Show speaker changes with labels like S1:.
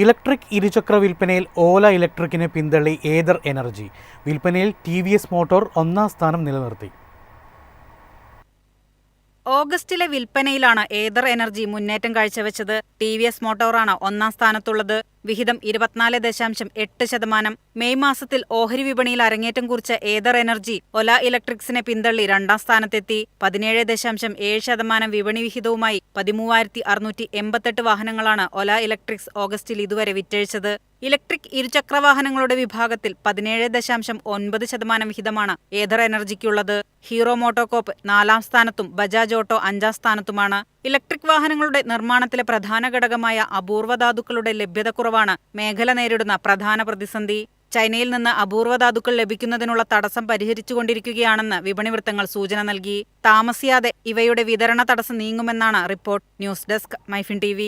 S1: Electric ഇരുചക്ര വിൽപ്പനയിൽ ഓല ഇലക്ട്രിക്കിനെ പിന്തള്ളി ഏതർ എനർജി. വിൽപ്പനയിൽ TVS മോട്ടോർ ഒന്നാം സ്ഥാനം നിലനിർത്തി.
S2: ഓഗസ്റ്റിലെ വിൽപ്പനയിലാണ് ഏതർ എനർജി മുന്നേറ്റം കാഴ്ചവെച്ചത്. TVS മോട്ടോറാണ് ഒന്നാം സ്ഥാനത്തുള്ളത്. വിഹിതം 24.8%. മെയ് മാസത്തിൽ ഓഹരി വിപണിയിൽ അരങ്ങേറ്റം കുറിച്ച ഏതർ എനർജി ഒല ഇലക്ട്രിക്സിനെ പിന്തള്ളി രണ്ടാം സ്ഥാനത്തെത്തി. 17.7% വിപണി വിഹിതവുമായി 13,688 വാഹനങ്ങളാണ് ഒല ഇലക്ട്രിക്സ് ഓഗസ്റ്റിൽ ഇതുവരെ വിറ്റഴിച്ചത്. ഇലക്ട്രിക് ഇരുചക്രവാഹനങ്ങളുടെ വിഭാഗത്തിൽ 17.9% വിഹിതമാണ് ഏതർ എനർജിക്കുള്ളത്. ഹീറോ മോട്ടോകോപ്പ് 4-ാം സ്ഥാനത്തും ബജാജ് ഓട്ടോ 5-ാം സ്ഥാനത്തുമാണ്. ഇലക്ട്രിക് വാഹനങ്ങളുടെ നിർമ്മാണത്തിലെ പ്രധാന ഘടകമായ അപൂർവധാതുക്കളുടെ ലഭ്യതക്കുറവാണ് മേഖല നേരിടുന്ന പ്രധാന പ്രതിസന്ധി. ചൈനയിൽ നിന്ന് അപൂർവധാതുക്കൾ ലഭിക്കുന്നതിനുള്ള തടസ്സം പരിഹരിച്ചുകൊണ്ടിരിക്കുകയാണെന്ന് വിപണി വൃത്തങ്ങൾ സൂചന നൽകി. താമസിയാതെ ഇവയുടെ വിതരണ തടസ്സം നീങ്ങുമെന്നാണ് report. News desk, MyFin TV.